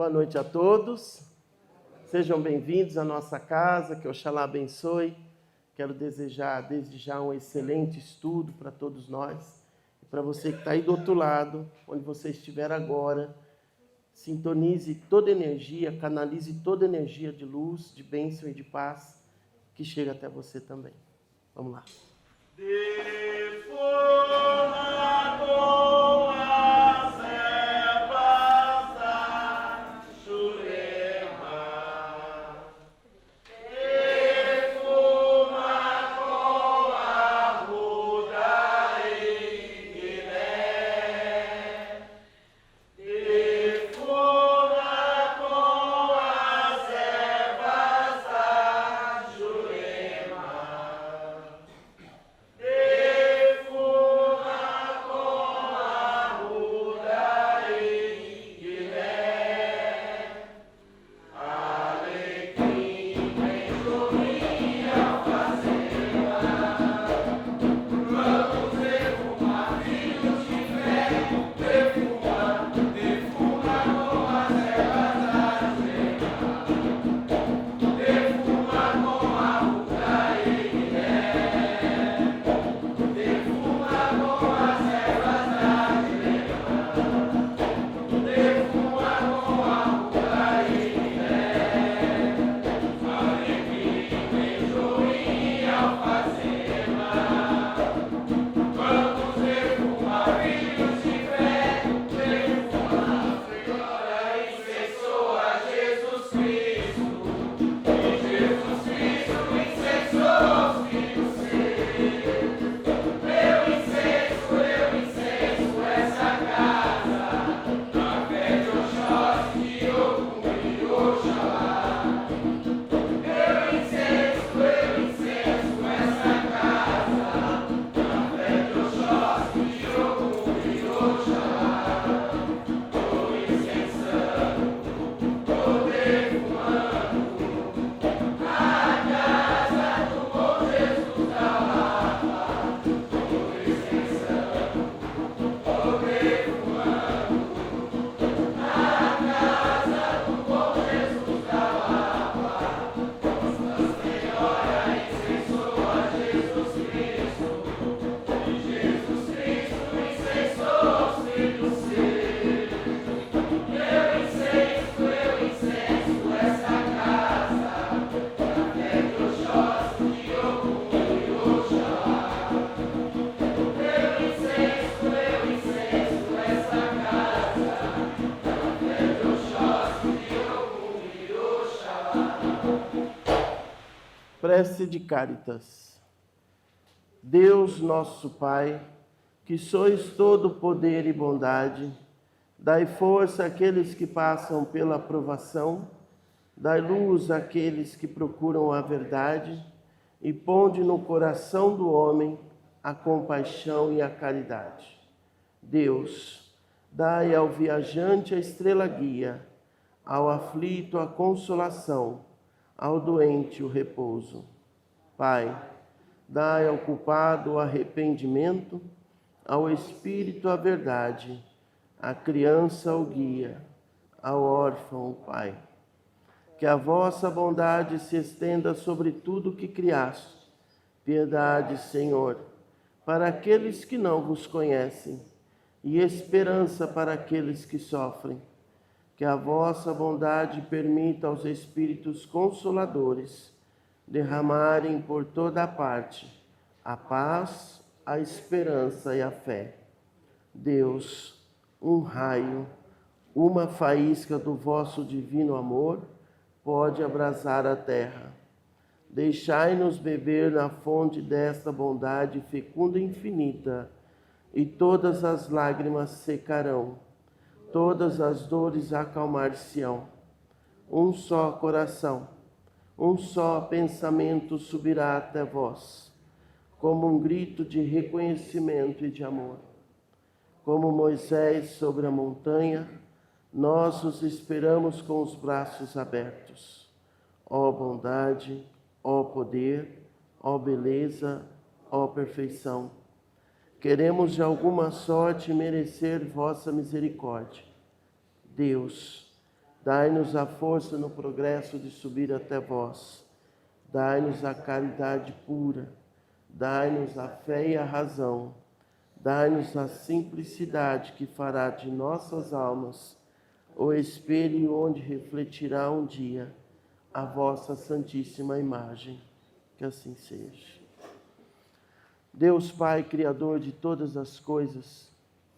Boa noite a todos. Sejam bem-vindos à nossa casa, que Oxalá abençoe. Quero desejar desde já um excelente estudo para todos nós. E para você que está aí do outro lado, onde você estiver agora, sintonize toda energia, canalize toda energia de luz, de bênção e de paz que chega até você também. Vamos lá. Prece de Cáritas. Deus nosso Pai, que sois todo poder e bondade, dai força àqueles que passam pela provação, dai luz àqueles que procuram a verdade e ponde no coração do homem a compaixão e a caridade. Deus, dai ao viajante a estrela guia, ao aflito a consolação, ao doente o repouso. Pai, dai ao culpado o arrependimento, ao espírito a verdade, à criança o guia, ao órfão o Pai. Que a vossa bondade se estenda sobre tudo que criaste. Piedade, Senhor, para aqueles que não vos conhecem, e esperança para aqueles que sofrem. Que a vossa bondade permita aos Espíritos Consoladores derramarem por toda a parte a paz, a esperança e a fé. Deus, um raio, uma faísca do vosso divino amor pode abrasar a terra. Deixai-nos beber na fonte desta bondade fecunda e infinita, e todas as lágrimas secarão. Todas as dores acalmar-se-ão. Um só coração, um só pensamento subirá até vós, como um grito de reconhecimento e de amor. Como Moisés sobre a montanha, nós os esperamos com os braços abertos. Ó bondade, ó poder, ó beleza, ó perfeição. Queremos de alguma sorte merecer vossa misericórdia. Deus, Dai-nos a força no progresso de subir até vós. Dai-nos a caridade pura. Dai-nos a fé e a razão. Dai-nos a simplicidade que fará de nossas almas o espelho onde refletirá um dia a vossa santíssima imagem. Que assim seja. Deus Pai, Criador de todas as coisas,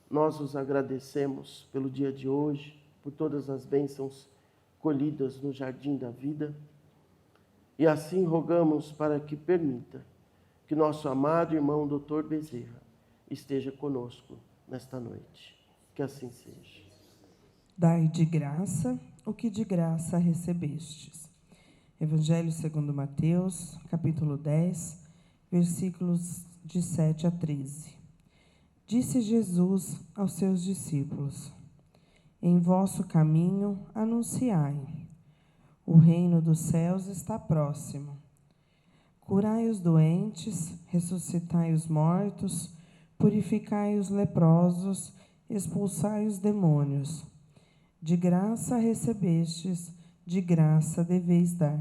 nós os agradecemos pelo dia de hoje, por todas as bênçãos colhidas no jardim da vida, e assim rogamos para que permita que nosso amado irmão Dr. Bezerra esteja conosco nesta noite. Que assim seja. Dai de graça o que de graça recebestes. Evangelho segundo Mateus, capítulo 10, versículos de 7 a 13. Disse Jesus aos seus discípulos: Em vosso caminho anunciai, o reino dos céus está próximo. Curai os doentes, ressuscitai os mortos, purificai os leprosos, expulsai os demônios. De graça recebestes, de graça deveis dar.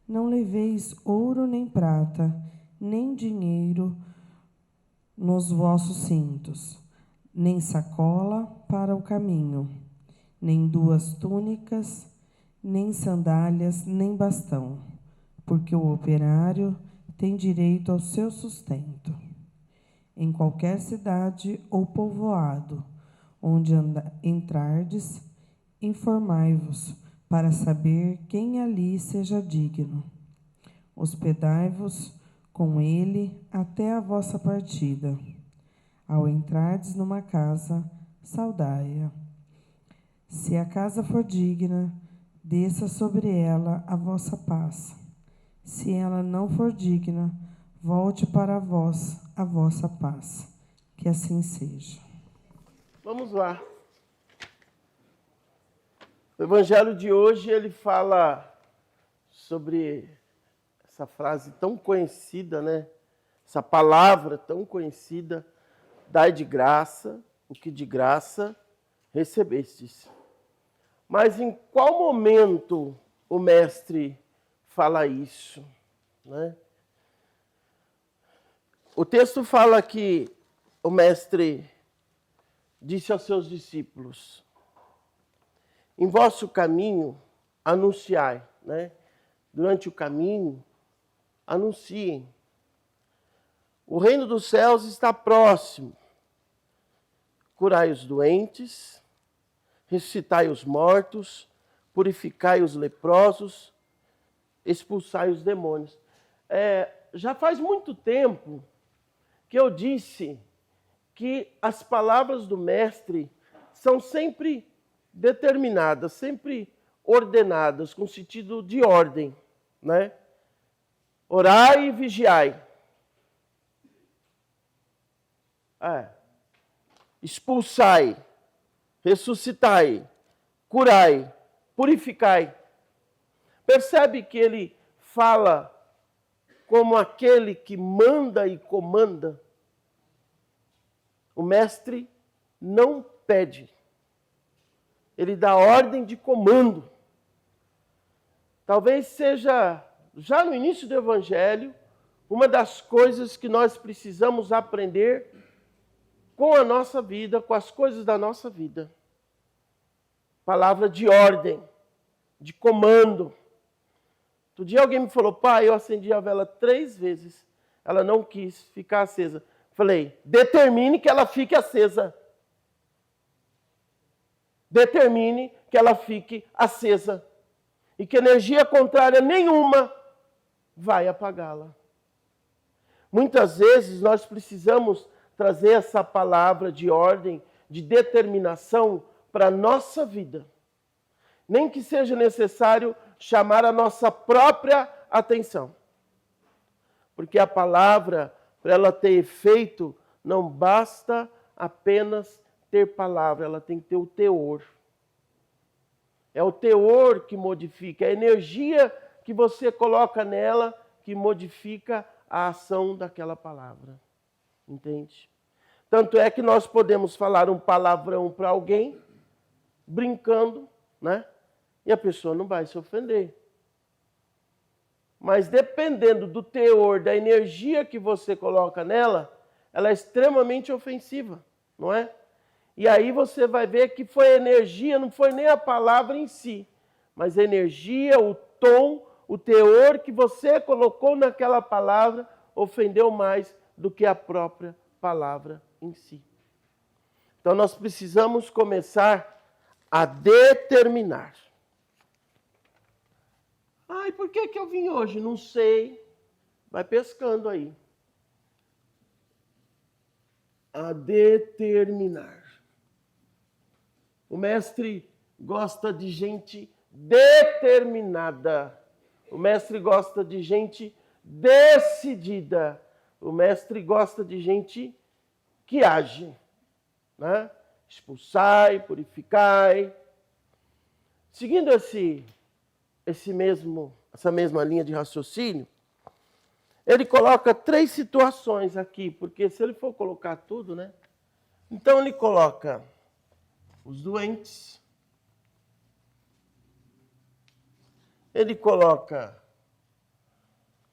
Não leveis ouro nem prata, nem dinheiro nos vossos cintos, nem sacola para o caminho, nem 2 túnicas, nem sandálias, nem bastão, porque o operário tem direito ao seu sustento. Em qualquer cidade ou povoado, onde entrardes, informai-vos, para saber quem ali seja digno. Hospedai-vos com ele até a vossa partida. Ao entrardes numa casa, saudai-a. Se a casa for digna, desça sobre ela a vossa paz. Se ela não for digna, volte para vós a vossa paz. Que assim seja. Vamos lá. O evangelho de hoje, ele fala sobre essa frase tão conhecida, né? Essa palavra tão conhecida, dai de graça o que de graça recebestes. Mas em qual momento o mestre fala isso, né? O texto fala que o mestre disse aos seus discípulos: em vosso caminho anunciai, né? Durante o caminho, anunciem. O reino dos céus está próximo. Curai os doentes, ressuscitai os mortos, purificai os leprosos, expulsai os demônios. Já faz muito tempo que eu disse que as palavras do mestre são sempre determinadas, sempre ordenadas, com sentido de ordem, né? Orai e vigiai. Expulsai, ressuscitai, curai, purificai. Percebe que ele fala como aquele que manda e comanda? O mestre não pede. Ele dá ordem de comando. Talvez seja, já no início do Evangelho, uma das coisas que nós precisamos aprender com a nossa vida, com as coisas da nossa vida. Palavra de ordem, de comando. Outro dia alguém me falou: pai, eu acendi a vela 3 vezes, ela não quis ficar acesa. Falei: determine que ela fique acesa. Determine que ela fique acesa. E que energia contrária nenhuma vai apagá-la. Muitas vezes nós precisamos trazer essa palavra de ordem, de determinação para a nossa vida. Nem que seja necessário chamar a nossa própria atenção. Porque a palavra, para ela ter efeito, não basta apenas ter palavra, ela tem que ter o teor. É o teor que modifica, é a energia que você coloca nela que modifica a ação daquela palavra. Entende? Tanto é que nós podemos falar um palavrão para alguém, brincando, né? e a pessoa não vai se ofender. Mas dependendo do teor, da energia que você coloca nela, ela é extremamente ofensiva, não é? E aí você vai ver que foi a energia, não foi nem a palavra em si, mas a energia, o tom, o teor que você colocou naquela palavra ofendeu mais do que a própria palavra em si. Então nós precisamos começar a determinar. Ai, por que eu vim hoje? Não sei. Vai pescando aí. A determinar. O mestre gosta de gente determinada. O mestre gosta de gente decidida. O mestre gosta de gente que age, né? Expulsai, purificai. Seguindo essa mesma linha de raciocínio, ele coloca 3 situações aqui, porque se ele for colocar tudo, né? Então ele coloca os doentes, ele coloca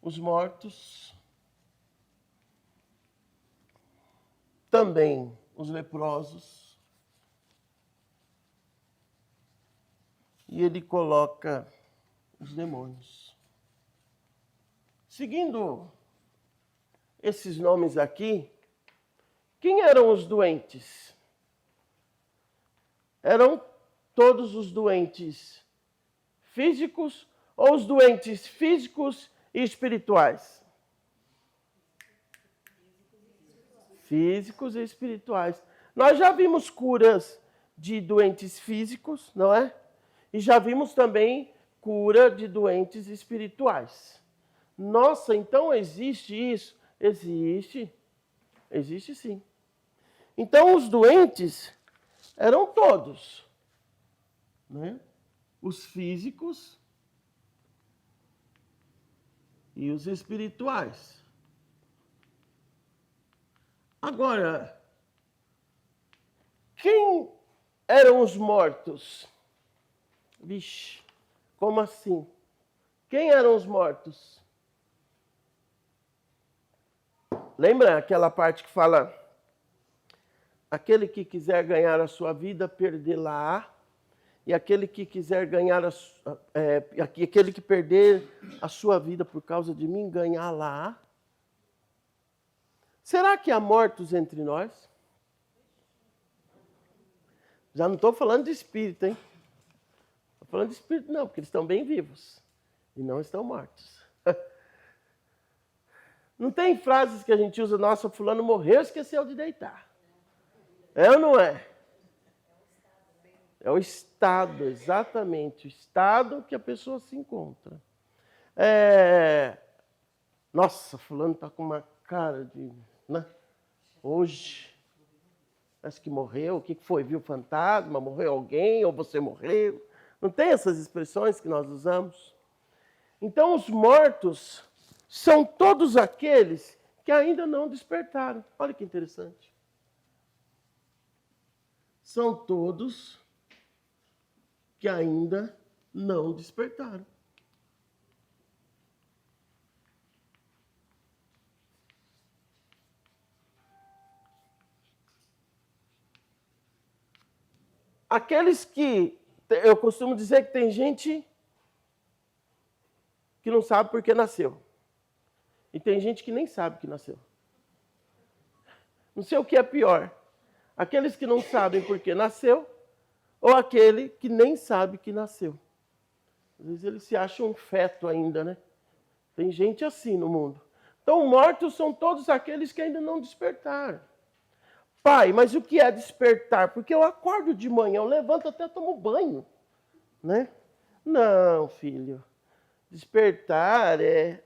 os mortos, também os leprosos, e ele coloca os demônios. Seguindo esses nomes aqui, quem eram os doentes? Eram todos os doentes físicos ou os doentes físicos e espirituais? Físicos e espirituais. Nós já vimos curas de doentes físicos, não é? E já vimos também cura de doentes espirituais. Nossa, então existe isso? Existe. Existe sim. Então os doentes eram todos, né? Os físicos e os espirituais. Agora, quem eram os mortos? Vixe, como assim? Quem eram os mortos? Lembra aquela parte que fala: aquele que quiser ganhar a sua vida, perdê-la-á, e aquele que quiser ganhar aquele que perder a sua vida por causa de mim, ganhá-la-á? Será que há mortos entre nós? Já não estou falando de espírito, hein? Estou falando de espírito não, porque eles estão bem vivos e não estão mortos. Não tem frases que a gente usa: nossa, fulano morreu e esqueceu de deitar. É ou não é? É o estado, exatamente, o estado que a pessoa se encontra. Nossa, fulano está com uma cara de... né? Hoje, parece que morreu. O que foi? Viu fantasma? Morreu alguém? Ou você morreu? Não tem essas expressões que nós usamos? Então, os mortos são todos aqueles que ainda não despertaram. Olha que interessante. São todos que ainda não despertaram. Aqueles que... eu costumo dizer que tem gente que não sabe por que nasceu. E tem gente que nem sabe que nasceu. Não sei o que é pior. Aqueles que não sabem por que nasceu, ou aquele que nem sabe que nasceu. Às vezes ele se acha um feto ainda, né? Tem gente assim no mundo. Então, mortos são todos aqueles que ainda não despertaram. Pai, mas o que é despertar? Porque eu acordo de manhã, eu levanto até tomo banho, né? Não, filho. Despertar é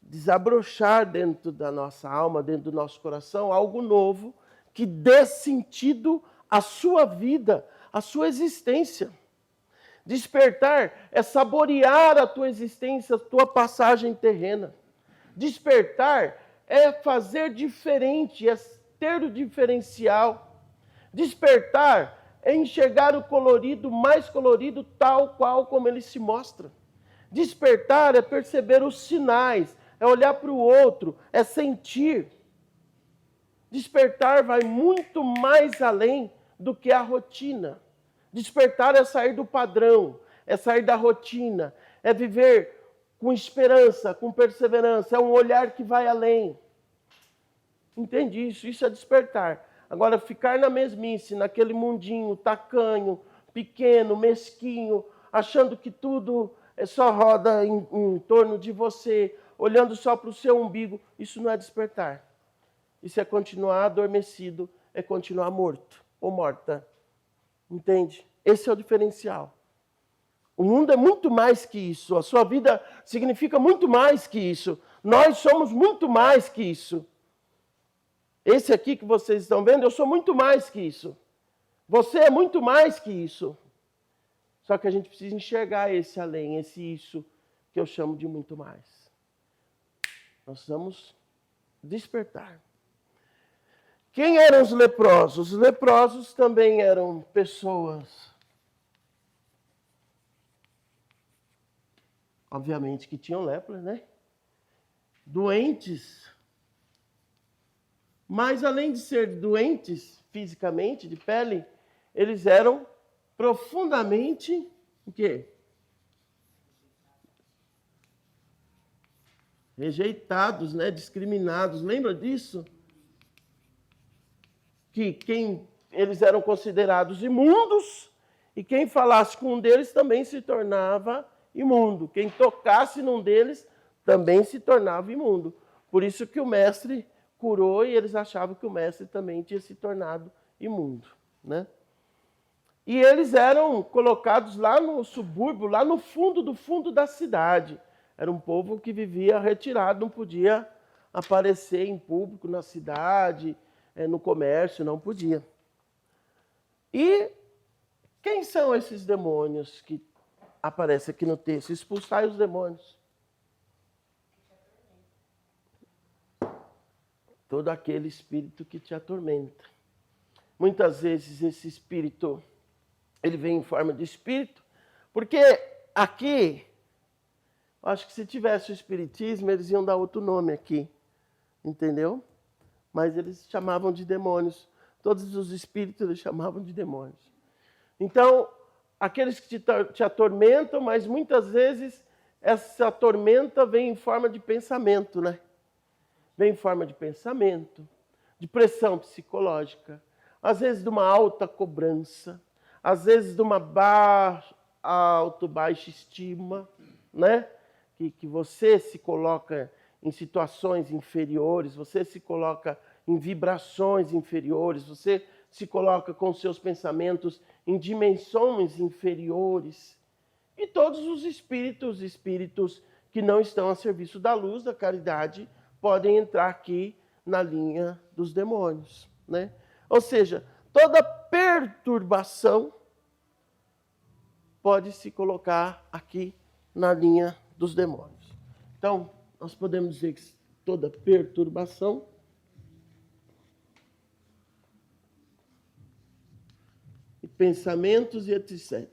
desabrochar dentro da nossa alma, dentro do nosso coração, algo novo que dê sentido à sua vida, à sua existência. Despertar é saborear a tua existência, a tua passagem terrena. Despertar é fazer diferente, é ter o diferencial. Despertar é enxergar o colorido, mais colorido, tal qual como ele se mostra. Despertar é perceber os sinais, é olhar para o outro, é sentir. Despertar vai muito mais além do que a rotina. Despertar é sair do padrão, é sair da rotina, é viver com esperança, com perseverança, é um olhar que vai além. Entende isso? Isso é despertar. Agora, ficar na mesmice, naquele mundinho tacanho, pequeno, mesquinho, achando que tudo só roda em torno de você, olhando só para o seu umbigo, isso não é despertar. Isso é continuar adormecido, é continuar morto ou morta. Entende? Esse é o diferencial. O mundo é muito mais que isso. A sua vida significa muito mais que isso. Nós somos muito mais que isso. Esse aqui que vocês estão vendo, eu sou muito mais que isso. Você é muito mais que isso. Só que a gente precisa enxergar esse além, esse isso, que eu chamo de muito mais. Nós precisamos despertar. Quem eram os leprosos? Os leprosos também eram pessoas, obviamente, que tinham lepra, né? Doentes. Mas além de ser doentes fisicamente, de pele, eles eram profundamente o quê? Rejeitados, né? Discriminados. Lembra disso? Que eles eram considerados imundos e quem falasse com um deles também se tornava imundo. Quem tocasse num deles também se tornava imundo. Por isso que o mestre curou e eles achavam que o mestre também tinha se tornado imundo, né? E eles eram colocados lá no subúrbio, lá no fundo do fundo da cidade. Era um povo que vivia retirado, não podia aparecer em público na cidade, no comércio, não podia. E quem são esses demônios que aparecem aqui no texto? Expulsai os demônios. Todo aquele espírito que te atormenta. Muitas vezes esse espírito, ele vem em forma de espírito, porque aqui, acho que se tivesse o espiritismo, eles iam dar outro nome aqui, entendeu? Mas eles chamavam de demônios. Todos os espíritos eles chamavam de demônios. Então, aqueles que te atormentam, mas muitas vezes essa tormenta vem em forma de pensamento, né? Vem em forma de pensamento, de pressão psicológica, às vezes de uma alta cobrança, às vezes de uma baixa estima, né? Que você se coloca em situações inferiores, você se coloca em vibrações inferiores, você se coloca com seus pensamentos em dimensões inferiores. E todos os espíritos que não estão a serviço da luz, da caridade, podem entrar aqui na linha dos demônios, né? Ou seja, toda perturbação pode se colocar aqui na linha dos demônios. Então, nós podemos dizer que toda perturbação e pensamentos e etc.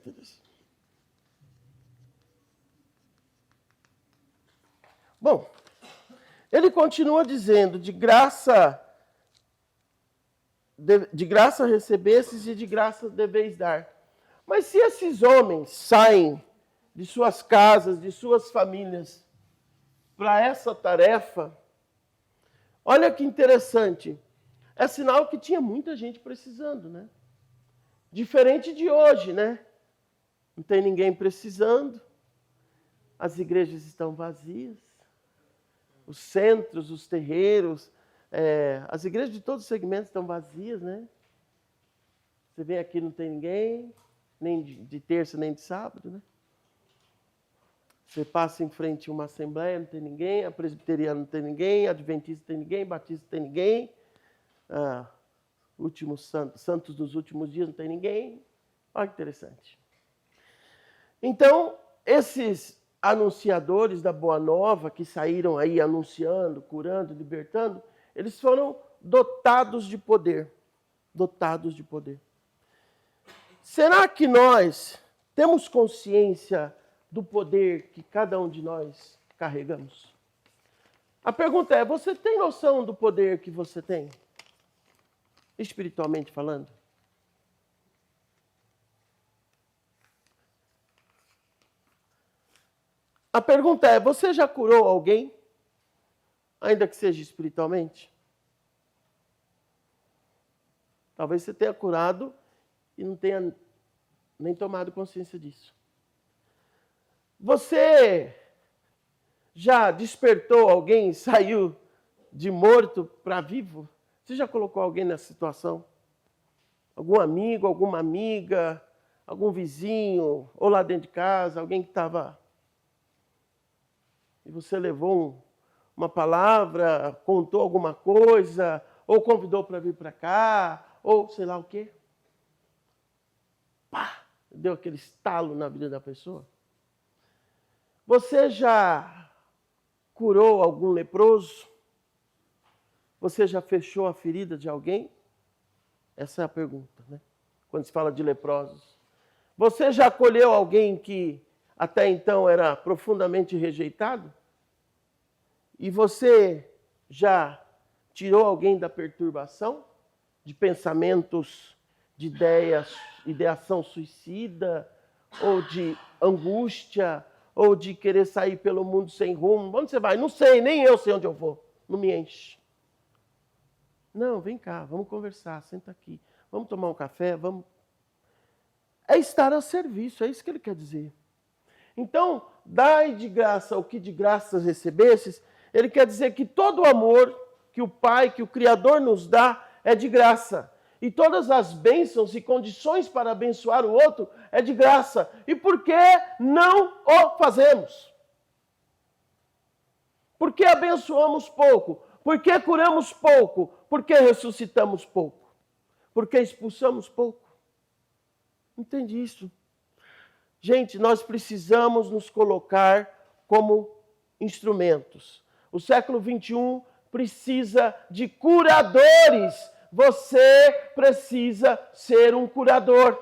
Bom, ele continua dizendo, de graça recebestes e de graça deveis dar. Mas se esses homens saem de suas casas, de suas famílias, para essa tarefa, olha que interessante, é sinal que tinha muita gente precisando, né? Diferente de hoje, né? Não tem ninguém precisando, as igrejas estão vazias, os centros, os terreiros, as igrejas de todos os segmentos estão vazias, né? Você vem aqui, não tem ninguém, nem de terça, nem de sábado, né? Você passa em frente a uma assembleia, não tem ninguém, a presbiteriana não tem ninguém, a adventista não tem ninguém, batista não tem ninguém, santos dos últimos dias não tem ninguém. Olha que interessante. Então, esses anunciadores da Boa Nova, que saíram aí anunciando, curando, libertando, eles foram dotados de poder. Dotados de poder. Será que nós temos consciência do poder que cada um de nós carregamos? A pergunta é, você tem noção do poder que você tem? Espiritualmente falando? A pergunta é, você já curou alguém? Ainda que seja espiritualmente? Talvez você tenha curado e não tenha nem tomado consciência disso. Você já despertou alguém, saiu de morto para vivo? Você já colocou alguém nessa situação? Algum amigo, alguma amiga, algum vizinho, ou lá dentro de casa, alguém que estava... E você levou uma palavra, contou alguma coisa, ou convidou para vir para cá, ou sei lá o quê. Pá! Deu aquele estalo na vida da pessoa. Você já curou algum leproso? Você já fechou a ferida de alguém? Essa é a pergunta, né? Quando se fala de leprosos. Você já acolheu alguém que até então era profundamente rejeitado? E você já tirou alguém da perturbação? De pensamentos, de ideias, ideação suicida, ou de angústia, ou de querer sair pelo mundo sem rumo? Onde você vai? Não sei, nem eu sei onde eu vou. Não me enche. Não, vem cá, vamos conversar, senta aqui. Vamos tomar um café, vamos... É estar a serviço, é isso que ele quer dizer. Então, dai de graça o que de graças recebestes, ele quer dizer que todo o amor que o Pai, que o Criador nos dá, é de graça. E todas as bênçãos e condições para abençoar o outro é de graça. E por que não o fazemos? Por que abençoamos pouco? Por que curamos pouco? Por que ressuscitamos pouco? Por que expulsamos pouco? Entende isso? Gente, nós precisamos nos colocar como instrumentos. O século XXI precisa de curadores. Você precisa ser um curador.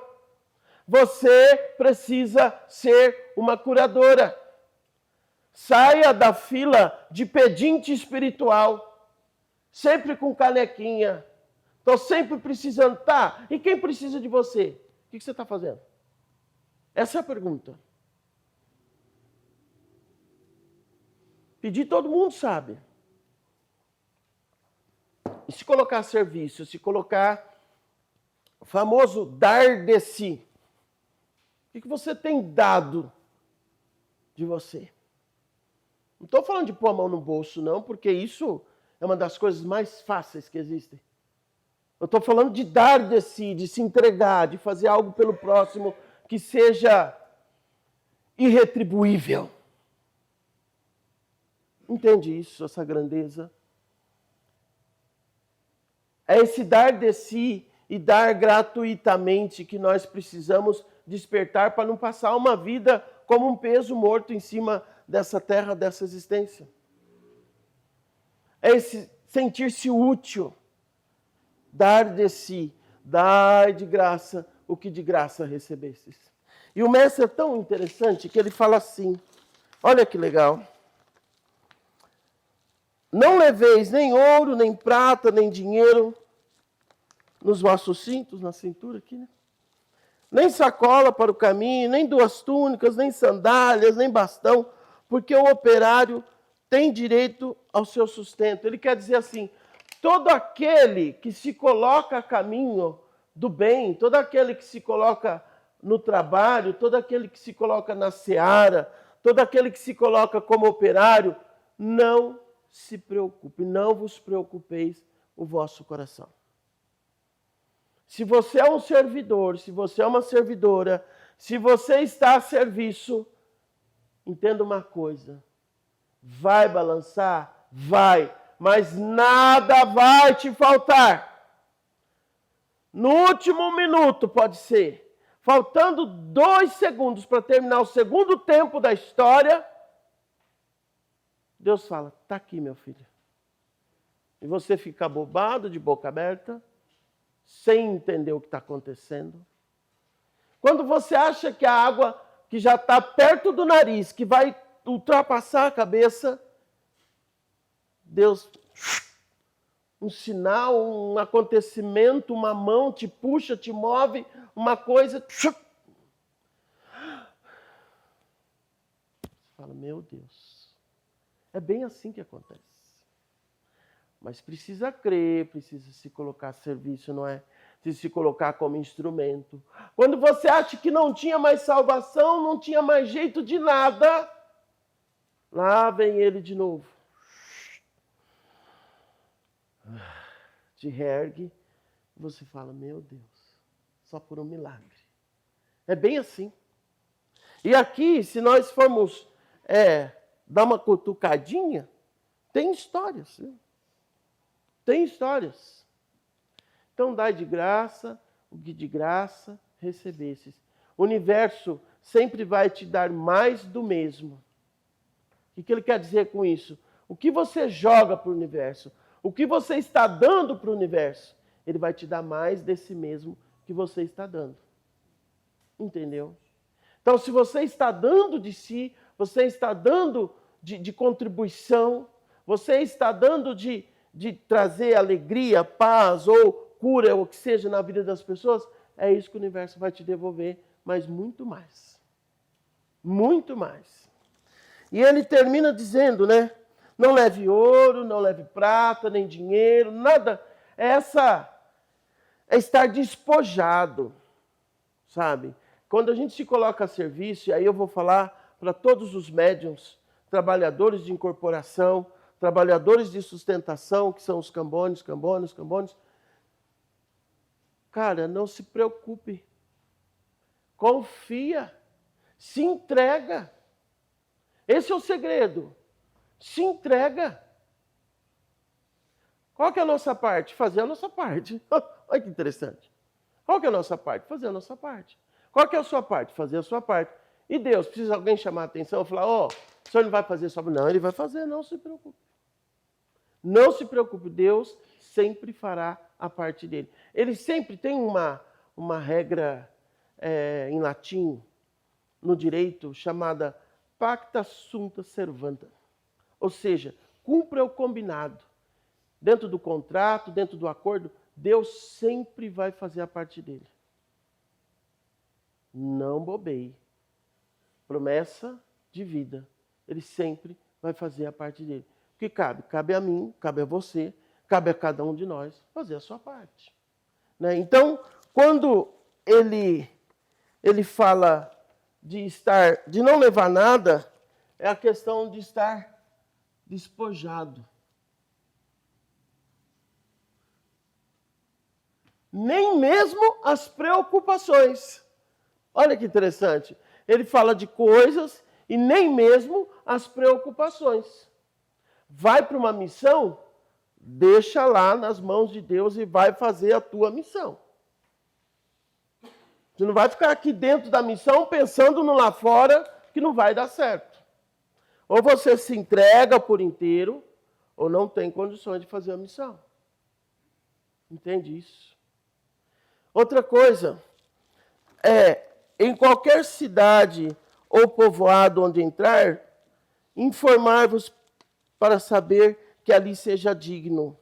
Você precisa ser uma curadora. Saia da fila de pedinte espiritual, sempre com canequinha. Estou sempre precisando. Tá, e quem precisa de você? O que você está fazendo? Essa é a pergunta. Pedir todo mundo sabe. E se colocar a serviço, se colocar o famoso dar de si. O que você tem dado de você? Não estou falando de pôr a mão no bolso, não, porque isso é uma das coisas mais fáceis que existem. Eu estou falando de dar de si, de se entregar, de fazer algo pelo próximo que seja irretribuível. Entende isso, essa grandeza? É esse dar de si e dar gratuitamente que nós precisamos despertar para não passar uma vida como um peso morto em cima dessa terra, dessa existência. É esse sentir-se útil, dar de si, dar de graça o que de graça recebestes. E o mestre é tão interessante que ele fala assim, olha que legal. Não leveis nem ouro, nem prata, nem dinheiro nos vossos cintos, na cintura aqui, né? Nem sacola para o caminho, nem duas túnicas, nem sandálias, nem bastão, porque o operário tem direito ao seu sustento. Ele quer dizer assim, todo aquele que se coloca a caminho do bem, todo aquele que se coloca no trabalho, todo aquele que se coloca na seara, todo aquele que se coloca como operário, não se preocupe, não vos preocupeis o vosso coração. Se você é um servidor, se você é uma servidora, se você está a serviço, entenda uma coisa, vai balançar? Vai, mas nada vai te faltar. No último minuto, pode ser, faltando 2 segundos para terminar o segundo tempo da história, Deus fala, está aqui, meu filho. E você fica bobado, de boca aberta, sem entender o que está acontecendo. Quando você acha que a água que já está perto do nariz, que vai ultrapassar a cabeça, Deus, um sinal, um acontecimento, uma mão te puxa, te move, uma coisa. Você fala, meu Deus, é bem assim que acontece. Mas precisa crer, precisa se colocar a serviço, não é? Precisa se colocar como instrumento. Quando você acha que não tinha mais salvação, não tinha mais jeito de nada, lá vem ele de novo. Te reergue, você fala, meu Deus, só por um milagre. É bem assim. E aqui, se nós formos dar uma cutucadinha, tem histórias. Viu? Tem histórias. Então, dai de graça o que de graça recebesses. O universo sempre vai te dar mais do mesmo. O que ele quer dizer com isso? O que você joga para o universo, o que você está dando para o universo, ele vai te dar mais desse mesmo que você está dando. Entendeu? Então, se você está dando de si, você está dando de contribuição, você está dando de trazer alegria, paz ou cura, ou o que seja na vida das pessoas, é isso que o universo vai te devolver, mas muito mais. Muito mais. E ele termina dizendo, né? Não leve ouro, não leve prata, nem dinheiro, nada. É estar despojado, sabe? Quando a gente se coloca a serviço, e aí eu vou falar para todos os médiuns, trabalhadores de incorporação, trabalhadores de sustentação, que são os cambones. Cara, não se preocupe. Confia. Se entrega. Esse é o segredo. Se entrega. Qual que é a nossa parte? Fazer a nossa parte. Olha que interessante. Qual que é a nossa parte? Fazer a nossa parte. Qual que é a sua parte? Fazer a sua parte. E Deus, precisa alguém chamar a atenção e falar, o senhor não vai fazer só... Não, ele vai fazer, não se preocupe. Não se preocupe, Deus sempre fará a parte dele. Ele sempre tem uma regra em latim, no direito, chamada pacta sunt servanda. Ou seja, cumpra o combinado. Dentro do contrato, dentro do acordo, Deus sempre vai fazer a parte dele. Não bobeie. Promessa de vida. Ele sempre vai fazer a parte dele. O que cabe? Cabe a mim, cabe a você, cabe a cada um de nós fazer a sua parte. Né? Então, quando ele fala de não levar nada, é a questão de estar despojado. Nem mesmo as preocupações. Olha que interessante. Ele fala de coisas e nem mesmo as preocupações. Vai para uma missão, deixa lá nas mãos de Deus e vai fazer a tua missão. Você não vai ficar aqui dentro da missão pensando no lá fora que não vai dar certo. Ou você se entrega por inteiro, ou não tem condições de fazer a missão. Entende isso? Outra coisa, em qualquer cidade ou povoado onde entrar, informar-vos para saber que ali seja digno.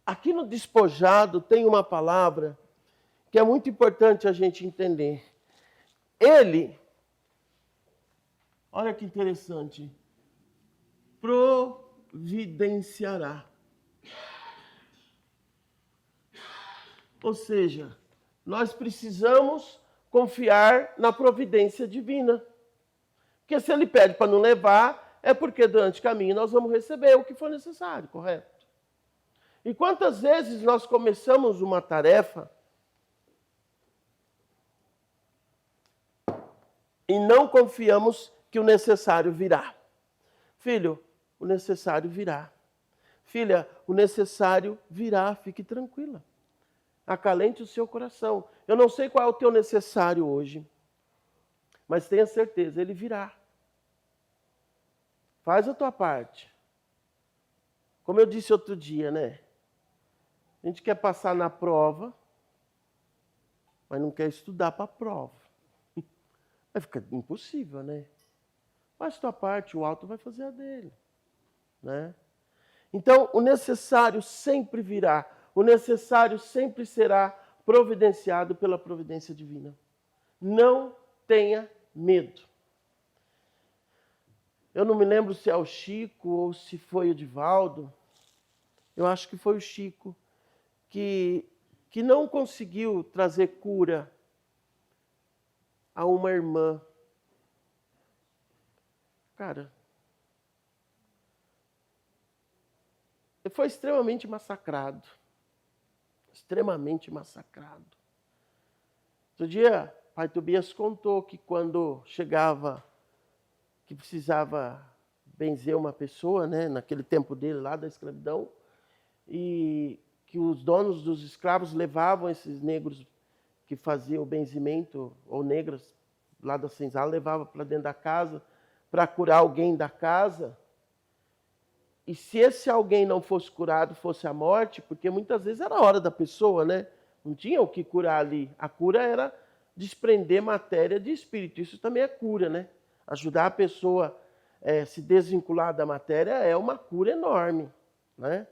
Aqui no despojado tem uma palavra que é muito importante a gente entender. Ele, olha que interessante, providenciará. Ou seja, nós precisamos confiar na providência divina. Porque se ele pede para não levar, é porque durante o caminho nós vamos receber o que for necessário, correto? E quantas vezes nós começamos uma tarefa e não confiamos que o necessário virá? Filho, o necessário virá. Filha, o necessário virá, fique tranquila. Acalente o seu coração. Eu não sei qual é o teu necessário hoje, mas tenha certeza, ele virá. Faz a tua parte. Como eu disse outro dia, né? A gente quer passar na prova, mas não quer estudar para a prova. Vai ficar impossível, né? Faz tua parte, o alto vai fazer a dele, né? Então, o necessário sempre virá, o necessário sempre será providenciado pela providência divina. Não tenha medo. Eu não me lembro se é o Chico ou se foi o Divaldo, eu acho que foi o Chico, que não conseguiu trazer cura a uma irmã. Cara, ele foi extremamente massacrado. Extremamente massacrado. Outro dia, o pai Tobias contou que quando chegava, que precisava benzer uma pessoa, né, naquele tempo dele lá da escravidão, e que os donos dos escravos levavam esses negros que faziam o benzimento, ou negras, lá da senzala, levavam para dentro da casa, para curar alguém da casa. E se esse alguém não fosse curado, fosse a morte, porque muitas vezes era a hora da pessoa, né? Não tinha o que curar ali. A cura era desprender matéria de espírito. Isso também é cura, né? Ajudar a pessoa a se desvincular da matéria é uma cura enorme, né?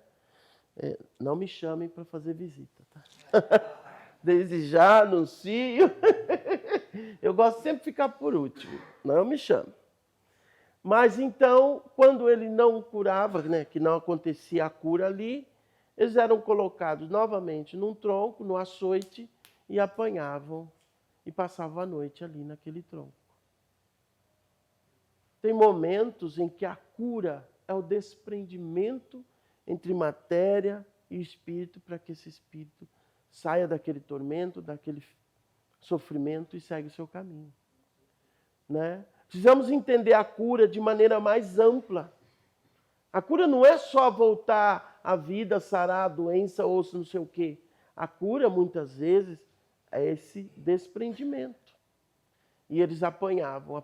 Não me chamem para fazer visita, tá? Desde já anuncio. Eu gosto sempre de ficar por último. Não me chame. Mas então, quando ele não curava, né, que não acontecia a cura ali, eles eram colocados novamente num tronco, no açoite, e apanhavam e passavam a noite ali naquele tronco. Tem momentos em que a cura é o desprendimento entre matéria e espírito, para que esse espírito saia daquele tormento, daquele sofrimento e segue o seu caminho, né? Precisamos entender a cura de maneira mais ampla. A cura não é só voltar à vida, sarar a doença ou não sei o quê. A cura, muitas vezes, é esse desprendimento. E eles apanhavam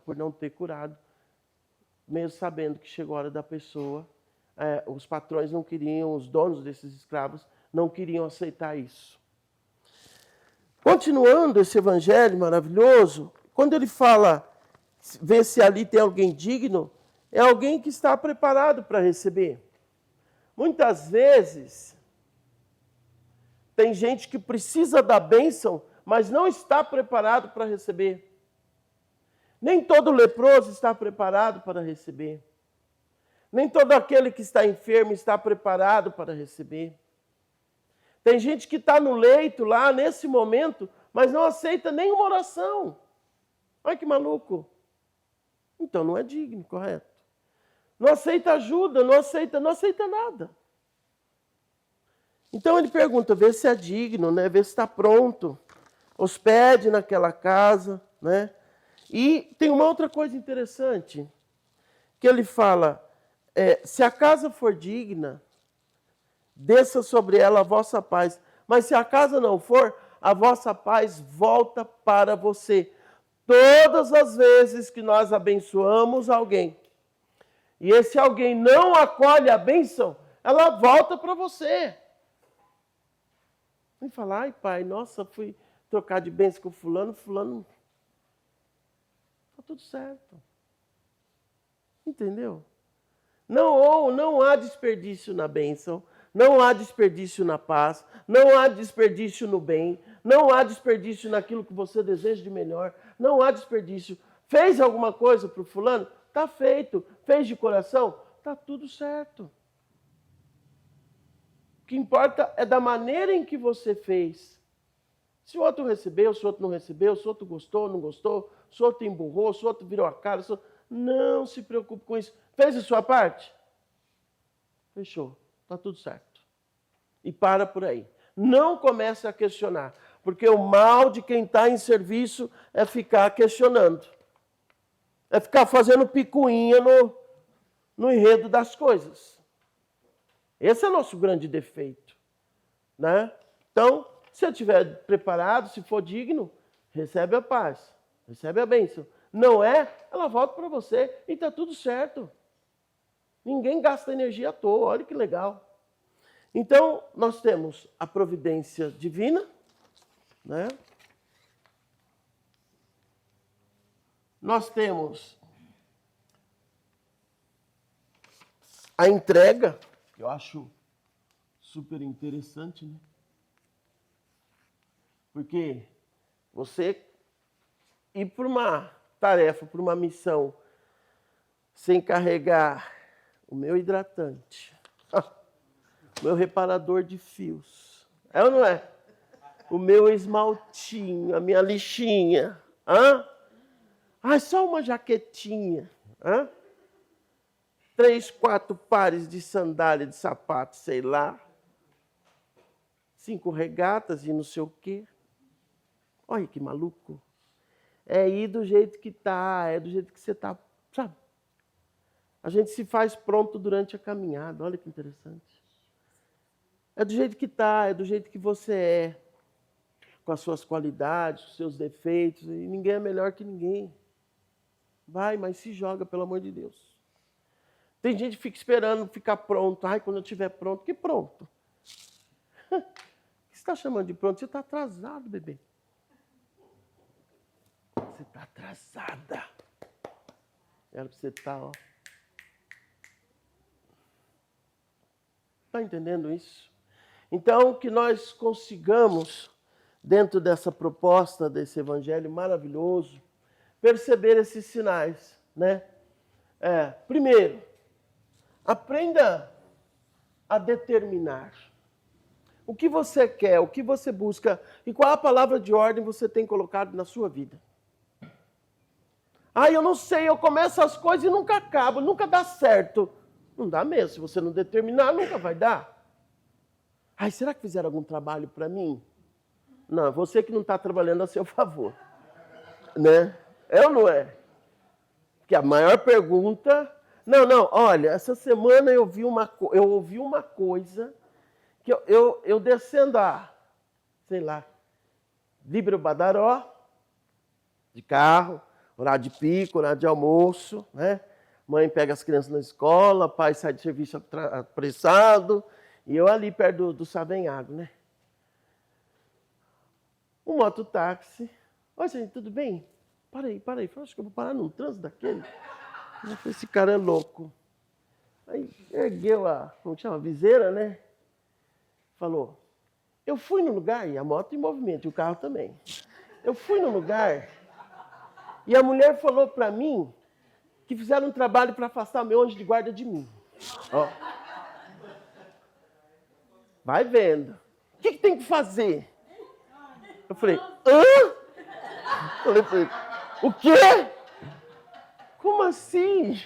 por não ter curado, mesmo sabendo que chegou a hora da pessoa. Os patrões não queriam, os donos desses escravos não queriam aceitar isso. Continuando esse evangelho maravilhoso, quando ele fala, vê se ali tem alguém digno, é alguém que está preparado para receber. Muitas vezes, tem gente que precisa da bênção, mas não está preparado para receber. Nem todo leproso está preparado para receber. Nem todo aquele que está enfermo está preparado para receber. Tem gente que está no leito lá, nesse momento, mas não aceita nenhuma oração. Olha que maluco. Então não é digno, correto? Não aceita ajuda, não aceita nada. Então ele pergunta, vê se é digno, né? Vê se está pronto. Hospede naquela casa, né? E tem uma outra coisa interessante, que ele fala, se a casa for digna, desça sobre ela a vossa paz. Mas se a casa não for, a vossa paz volta para você. Todas as vezes que nós abençoamos alguém, e esse alguém não acolhe a bênção, ela volta para você. Vem falar, ai pai, nossa, fui trocar de bênção com fulano, está tudo certo. Entendeu? Não há desperdício na bênção, não há desperdício na paz, não há desperdício no bem, não há desperdício naquilo que você deseja de melhor, não há desperdício. Fez alguma coisa para o fulano? Está feito. Fez de coração? Está tudo certo. O que importa é da maneira em que você fez. Se o outro recebeu, se o outro não recebeu, se o outro gostou, não gostou, se o outro emburrou, se o outro virou a cara, não se preocupe com isso. Fez a sua parte? Fechou. Está tudo certo. E para por aí. Não comece a questionar, porque o mal de quem está em serviço é ficar questionando. É ficar fazendo picuinha no enredo das coisas. Esse é o nosso grande defeito, né? Então, se eu estiver preparado, se for digno, recebe a paz, recebe a bênção. Não é, ela volta para você e está tudo certo. Ninguém gasta energia à toa, olha que legal. Então, nós temos a providência divina, né? nós temos a entrega, que eu acho super interessante, né? Porque você ir para uma tarefa, para uma missão, sem carregar o meu hidratante, o meu reparador de fios, é ou não é? O meu esmaltinho, a minha lixinha, só uma jaquetinha, 3, 4 pares de sandália, de sapato, sei lá, 5 regatas e não sei o quê. Olha que maluco. É ir do jeito que tá, é do jeito que você tá, sabe? A gente se faz pronto durante a caminhada, olha que interessante. É do jeito que tá, é do jeito que você é, com as suas qualidades, os seus defeitos, e ninguém é melhor que ninguém. Vai, mas se joga, pelo amor de Deus. Tem gente que fica esperando ficar pronto. Ai, quando eu estiver pronto, que pronto? O que você está chamando de pronto? Você está atrasado, bebê. Você está atrasada. Era para você estar, ó. Está entendendo isso? Então, que nós consigamos, dentro dessa proposta, desse evangelho maravilhoso, perceber esses sinais, né? Primeiro, aprenda a determinar o que você quer, o que você busca e qual a palavra de ordem você tem colocado na sua vida. Eu não sei, eu começo as coisas e nunca acabo, nunca dá certo. Não dá mesmo, se você não determinar, nunca vai dar. Será que fizeram algum trabalho para mim? Não, você que não está trabalhando a seu favor. Né? É ou não é? Porque a maior pergunta... Não, olha, essa semana eu ouvi uma coisa que eu descendo sei lá, Líbero Badaró, de carro, horário de pico, horário de almoço, né? Mãe pega as crianças na escola, pai sai de serviço apressado, e eu ali perto do Savenhago, né? Um mototáxi. Oi, gente, tudo bem? Para aí. Acho que eu vou parar num trânsito daquele. Esse cara é louco. Aí ergueu como chama, a viseira, né? Falou, eu fui no lugar, e a moto em movimento, e o carro também. Eu fui no lugar, e a mulher falou para mim que fizeram um trabalho para afastar meu anjo de guarda de mim. Ó. Vai vendo. O que tem que fazer? Eu falei, Falei para ele, o quê? Como assim?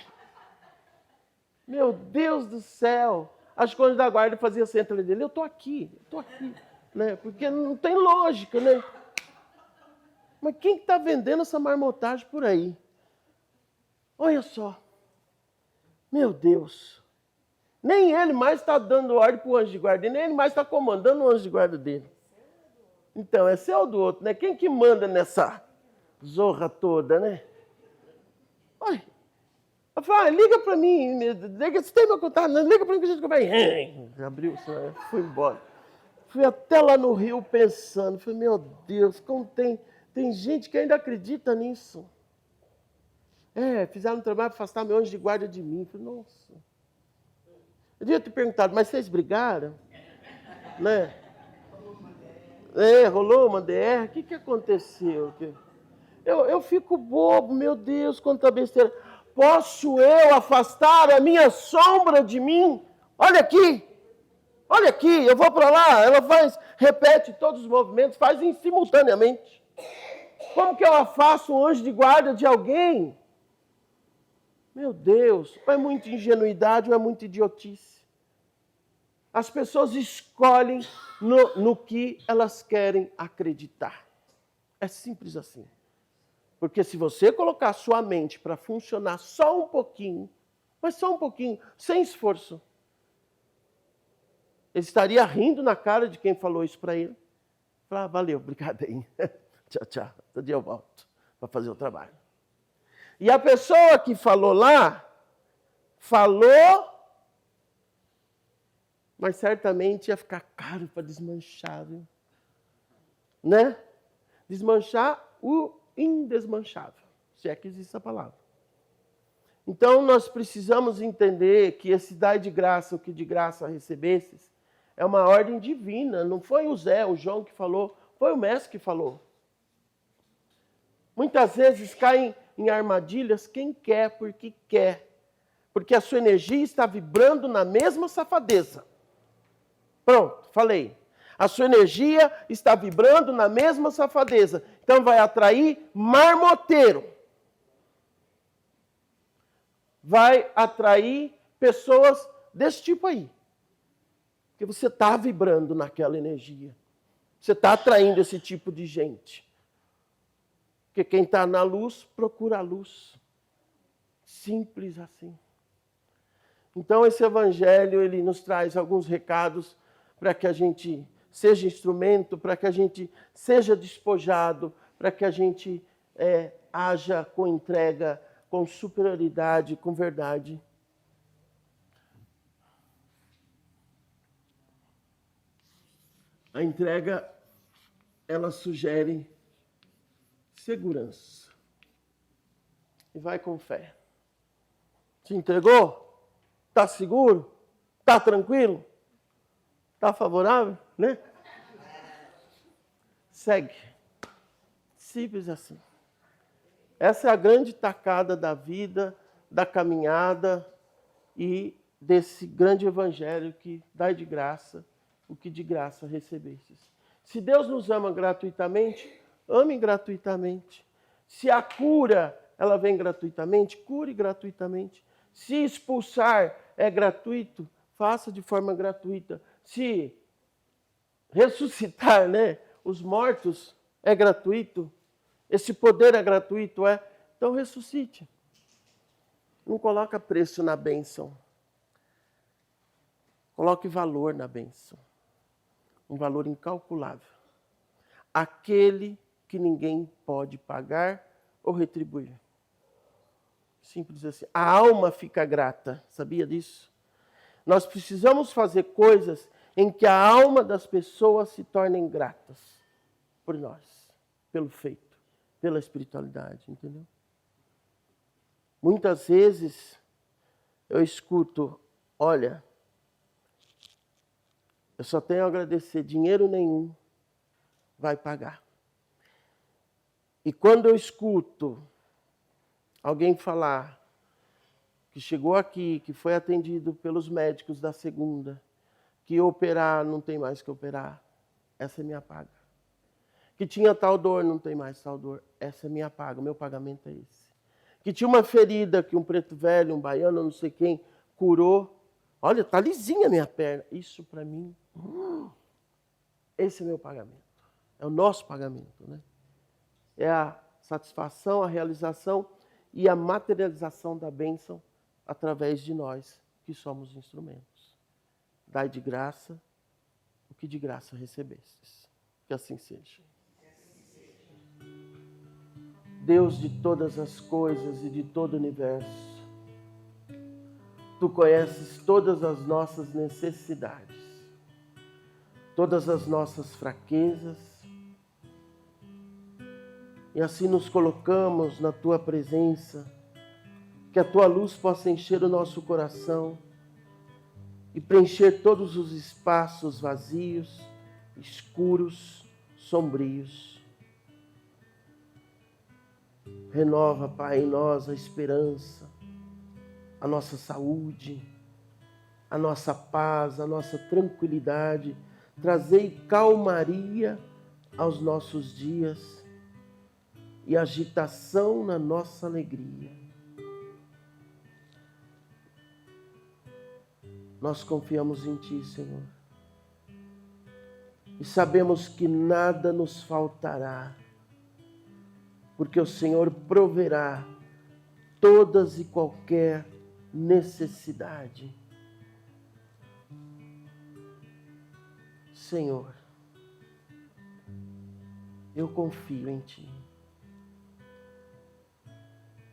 Meu Deus do céu. As coisas da guarda faziam assim atrás dele. Eu estou aqui. Né? Porque não tem lógica, né? Mas quem está vendendo essa marmotagem por aí? Olha só. Meu Deus. Nem ele mais está dando ordem para o anjo de guarda, nem ele mais está comandando o anjo de guarda dele. Então, é seu ou do outro, né? Quem que manda nessa zorra toda, né? Olha. Eu falei, liga para mim, você tem meu contato? Liga para mim que a gente vai. Abriu, fui embora. Fui até lá no Rio pensando, falei, meu Deus, como tem gente que ainda acredita nisso. Fizeram um trabalho para afastar meu anjo de guarda de mim. Falei, nossa. Eu devia ter perguntado, mas vocês brigaram? Né? Rolou uma DR, o que aconteceu? Eu fico bobo, meu Deus, quanta besteira. Posso eu afastar a minha sombra de mim? Olha aqui, eu vou para lá. Ela repete todos os movimentos, faz simultaneamente. Como que eu afasto um anjo de guarda de alguém? Meu Deus, ou é muita ingenuidade ou é muita idiotice. As pessoas escolhem no que elas querem acreditar. É simples assim. Porque se você colocar a sua mente para funcionar só um pouquinho, mas só um pouquinho, sem esforço, ele estaria rindo na cara de quem falou isso para ele. Falar, valeu, obrigado aí. Tchau. Todo dia eu volto para fazer o trabalho. E a pessoa que falou lá, mas certamente ia ficar caro para desmanchar, viu? Né? Desmanchar o indesmanchável. se é que existe essa palavra. Então, nós precisamos entender que esse dai de graça, o que de graça recebestes, é uma ordem divina. Não foi o Zé, o João que falou, foi o mestre que falou. Muitas vezes caem em armadilhas quem quer, porque quer. Porque a sua energia está vibrando na mesma safadeza. Pronto, falei. A sua energia está vibrando na mesma safadeza. Então vai atrair marmoteiro. Vai atrair pessoas desse tipo aí. Porque você está vibrando naquela energia. Você está atraindo esse tipo de gente. Porque quem está na luz, procura a luz. Simples assim. Então esse evangelho, ele nos traz alguns recados para que a gente seja instrumento, para que a gente seja despojado, para que a gente haja com entrega, com superioridade, com verdade. A entrega, ela sugere segurança. E vai com fé. Se entregou? Está seguro? Está tranquilo? Está favorável? Né? Segue. Simples assim. Essa é a grande tacada da vida, da caminhada e desse grande evangelho que dá de graça o que de graça recebestes. Se Deus nos ama gratuitamente, ame gratuitamente. Se a cura, ela vem gratuitamente, cure gratuitamente. Se expulsar é gratuito, faça de forma gratuita. Se ressuscitar, os mortos é gratuito, esse poder é gratuito, então ressuscite. Não coloca preço na bênção. Coloque valor na bênção. Um valor incalculável. Aquele que ninguém pode pagar ou retribuir. Simples assim. A alma fica grata. Sabia disso? Nós precisamos fazer coisas em que a alma das pessoas se tornem gratas por nós, pelo feito, pela espiritualidade, entendeu? Muitas vezes eu escuto, olha, eu só tenho a agradecer, dinheiro nenhum vai pagar. E quando eu escuto alguém falar que chegou aqui, que foi atendido pelos médicos da segunda, que operar não tem mais que operar, essa é minha paga. Que tinha tal dor, não tem mais tal dor, essa é minha paga, o meu pagamento é esse. Que tinha uma ferida que um preto velho, um baiano, não sei quem, curou. Olha, tá lisinha a minha perna. Isso para mim, esse é meu pagamento. É o nosso pagamento, né? É a satisfação, a realização e a materialização da bênção através de nós, que somos instrumentos. Dai de graça o que de graça recebestes. Que assim seja. Deus de todas as coisas e de todo o universo, Tu conheces todas as nossas necessidades, todas as nossas fraquezas, e assim nos colocamos na Tua presença, que a Tua luz possa encher o nosso coração e preencher todos os espaços vazios, escuros, sombrios. Renova, Pai, em nós a esperança, a nossa saúde, a nossa paz, a nossa tranquilidade. Trazei calmaria aos nossos dias e agitação na nossa alegria. Nós confiamos em Ti, Senhor, e sabemos que nada nos faltará, porque o Senhor proverá todas e qualquer necessidade. Senhor, eu confio em Ti.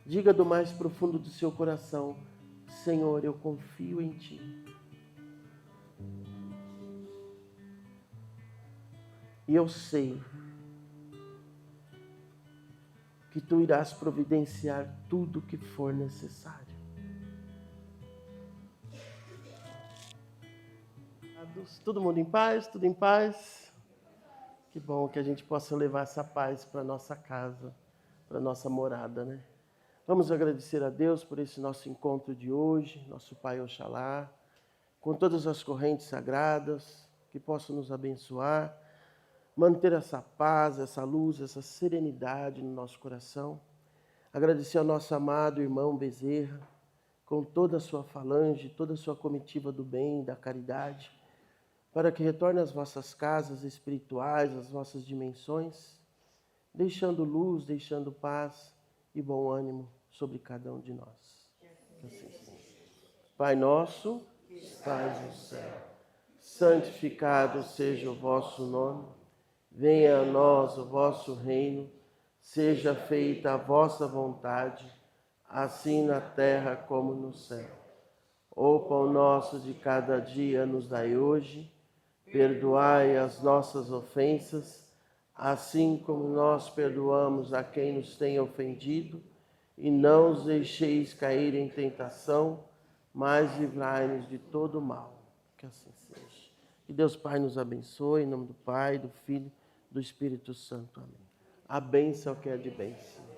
Diga do mais profundo do seu coração, Senhor, eu confio em Ti. E eu sei que que Tu irás providenciar tudo o que for necessário. Todo mundo em paz? Tudo em paz? Que bom que a gente possa levar essa paz para a nossa casa, para a nossa morada, né? Vamos agradecer a Deus por esse nosso encontro de hoje, nosso Pai Oxalá, com todas as correntes sagradas, que possam nos abençoar, manter essa paz, essa luz, essa serenidade no nosso coração. Agradecer ao nosso amado irmão Bezerra, com toda a sua falange, toda a sua comitiva do bem, da caridade, para que retorne às vossas casas espirituais, às vossas dimensões, deixando luz, deixando paz e bom ânimo sobre cada um de nós. Que assim seja. Pai nosso, que estais no céu, santificado seja o vosso nome, venha a nós o vosso reino, seja feita a vossa vontade, assim na terra como no céu. O pão nosso de cada dia nos dai hoje, perdoai as nossas ofensas, assim como nós perdoamos a quem nos tem ofendido, e não os deixeis cair em tentação, mas livrai-nos de todo mal. Que assim seja. Que Deus Pai nos abençoe, em nome do Pai, do Filho, do Espírito Santo. Amém. A bênção que é de bênção.